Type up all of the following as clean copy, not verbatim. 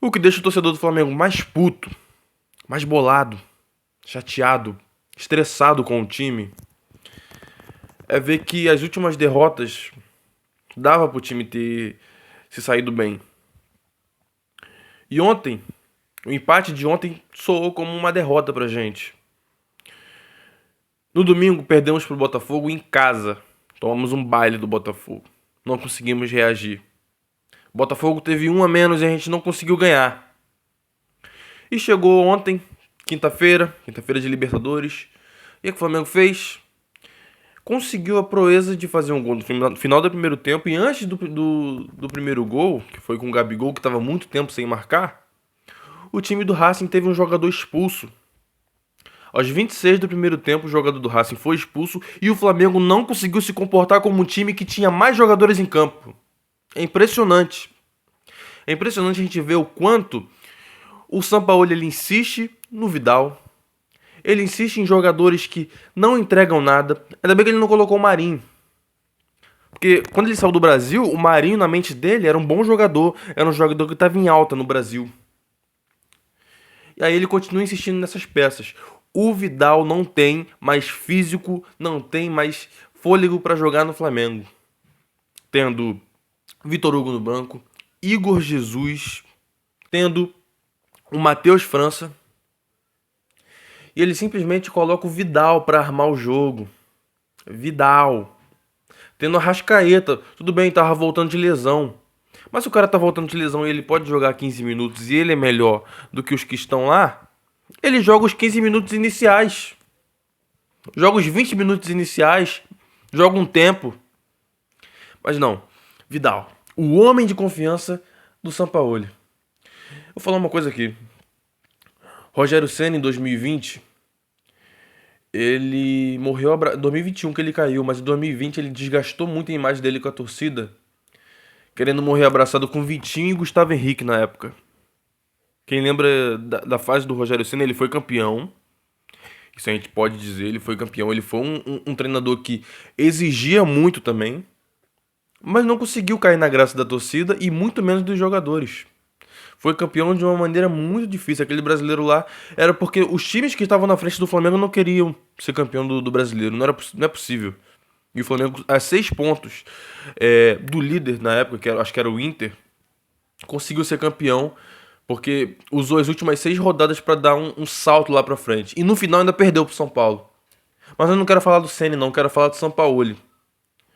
O que deixa o torcedor do Flamengo mais puto, mais bolado, chateado, estressado com o time, é ver que as últimas derrotas dava pro time ter se saído bem. E ontem, o empate de ontem soou como uma derrota pra gente. No domingo, perdemos pro Botafogo em casa. Tomamos um baile do Botafogo. Não conseguimos reagir. O Botafogo teve um a menos e a gente não conseguiu ganhar. E chegou ontem, quinta-feira de Libertadores. E o que o Flamengo fez? Conseguiu a proeza de fazer um gol no final do primeiro tempo. E antes do primeiro gol, que foi com o Gabigol, que estava muito tempo sem marcar, o time do Racing teve um jogador expulso. Aos 26 do primeiro tempo, o jogador do Racing foi expulso e o Flamengo não conseguiu se comportar como um time que tinha mais jogadores em campo. É impressionante. É impressionante a gente ver o quanto o Sampaoli ele insiste no Vidal. Ele insiste em jogadores que não entregam nada. Ainda bem que ele não colocou o Marinho. Porque quando ele saiu do Brasil, o Marinho, na mente dele, era um bom jogador. Era um jogador que estava em alta no Brasil. E aí ele continua insistindo nessas peças. O Vidal não tem mais físico, não tem mais fôlego para jogar no Flamengo. Tendo Vitor Hugo no banco, Igor Jesus, tendo o Matheus França. E ele simplesmente coloca o Vidal para armar o jogo. Vidal. Tendo a Arrascaeta. Tudo bem, tava voltando de lesão. Mas se o cara tá voltando de lesão e ele pode jogar 15 minutos e ele é melhor do que os que estão lá, ele joga os 15 minutos iniciais. Joga os 20 minutos iniciais. Joga um tempo. Mas não. Vidal. O homem de confiança do Sampaoli. Vou falar uma coisa aqui. Rogério Ceni em 2020, ele morreu em 2021 que ele caiu, mas em 2020 ele desgastou muito a imagem dele com a torcida, querendo morrer abraçado com Vitinho e Gustavo Henrique na época. Quem lembra da fase do Rogério Ceni, ele foi campeão. Isso a gente pode dizer, ele foi campeão. Ele foi um treinador que exigia muito também, mas não conseguiu cair na graça da torcida e muito menos dos jogadores. Foi campeão de uma maneira muito difícil. Aquele brasileiro lá era porque os times que estavam na frente do Flamengo não queriam ser campeão do brasileiro. Não é possível. E o Flamengo, a 6 pontos do líder na época, acho que era o Inter, conseguiu ser campeão porque usou as últimas 6 rodadas para dar um salto lá pra frente. E no final ainda perdeu pro São Paulo. Mas eu não quero falar do Ceni, não. Quero falar do Sampaoli.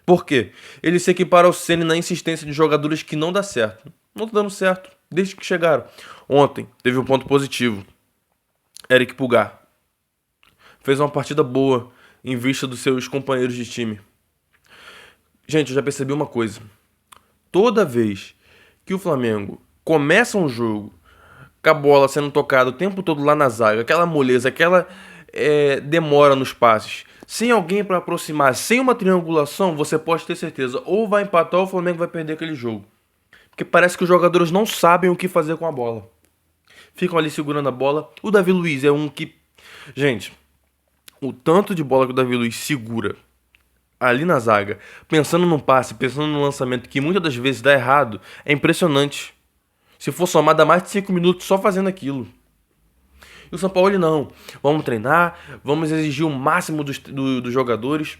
Por quê? Ele se equipara ao Ceni na insistência de jogadores que não dá certo. Não tá dando certo, desde que chegaram. Ontem, teve um ponto positivo. Eric Pulgar. Fez uma partida boa em vista dos seus companheiros de time. Gente, eu já percebi uma coisa. Toda vez que o Flamengo começa um jogo com a bola sendo tocada o tempo todo lá na zaga, aquela moleza, aquela demora nos passes, sem alguém para aproximar, sem uma triangulação, você pode ter certeza, ou vai empatar ou o Flamengo vai perder aquele jogo. Porque parece que os jogadores não sabem o que fazer com a bola. Ficam ali segurando a bola. O Davi Luiz é um que... Gente, o tanto de bola que o Davi Luiz segura ali na zaga, pensando num passe, pensando no lançamento, que muitas das vezes dá errado, é impressionante. Se for somar, dá mais de 5 minutos só fazendo aquilo. E o São Paulo não. Vamos treinar, vamos exigir o máximo dos jogadores.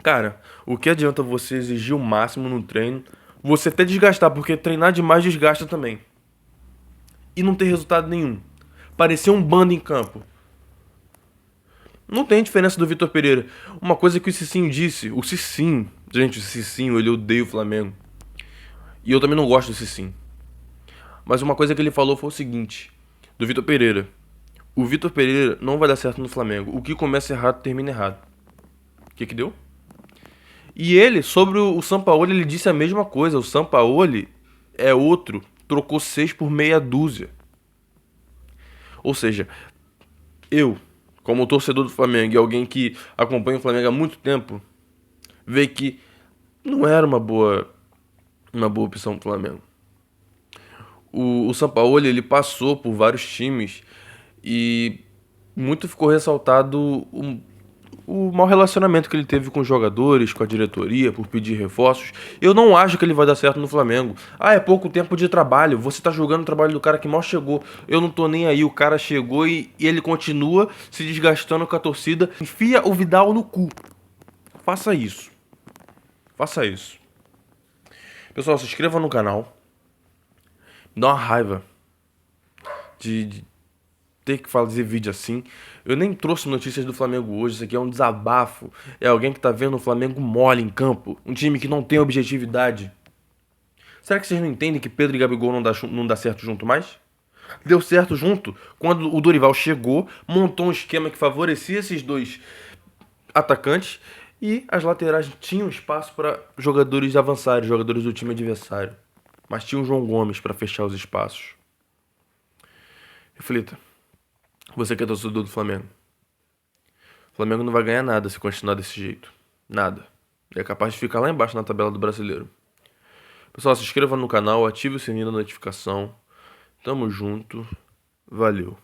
Cara, o que adianta você exigir o máximo no treino, você até desgastar, porque treinar demais desgasta também. E não ter resultado nenhum. Parecer um bando em campo. Não tem diferença do Vitor Pereira. Uma coisa que o Cicinho disse. O Cicinho. Gente, o Cicinho, ele odeia o Flamengo. E eu também não gosto do Cicinho. Mas uma coisa que ele falou foi o seguinte. Do Vitor Pereira. O Vitor Pereira não vai dar certo no Flamengo. O que começa errado, termina errado. O que deu? E ele, sobre o Sampaoli, ele disse a mesma coisa. O Sampaoli é outro. Trocou 6 por meia dúzia. Ou seja, eu, como torcedor do Flamengo e alguém que acompanha o Flamengo há muito tempo, vê que não era uma boa opção pro Flamengo. O Sampaoli, ele passou por vários times e muito ficou ressaltado o mau relacionamento que ele teve com os jogadores, com a diretoria, por pedir reforços. Eu não acho que ele vai dar certo no Flamengo. Ah, é pouco tempo de trabalho. Você tá jogando o trabalho do cara que mal chegou. Eu não tô nem aí. O cara chegou e ele continua se desgastando com a torcida. Enfia o Vidal no cu. Faça isso. Faça isso. Pessoal, se inscreva no canal. Me dá uma raiva de ter que fazer vídeo assim. Eu nem trouxe notícias do Flamengo hoje. Isso aqui é um desabafo. É alguém que tá vendo o Flamengo mole em campo. Um time que não tem objetividade. Será que vocês não entendem que Pedro e Gabigol não dá certo junto mais? Deu certo junto quando o Dorival chegou, montou um esquema que favorecia esses dois atacantes e as laterais tinham espaço para jogadores avançarem, jogadores do time adversário. Mas tinha o João Gomes para fechar os espaços. Reflita. Você que é torcedor do Flamengo. O Flamengo não vai ganhar nada se continuar desse jeito. Nada. É capaz de ficar lá embaixo na tabela do Brasileiro. Pessoal, se inscreva no canal, ative o sininho da notificação. Tamo junto. Valeu.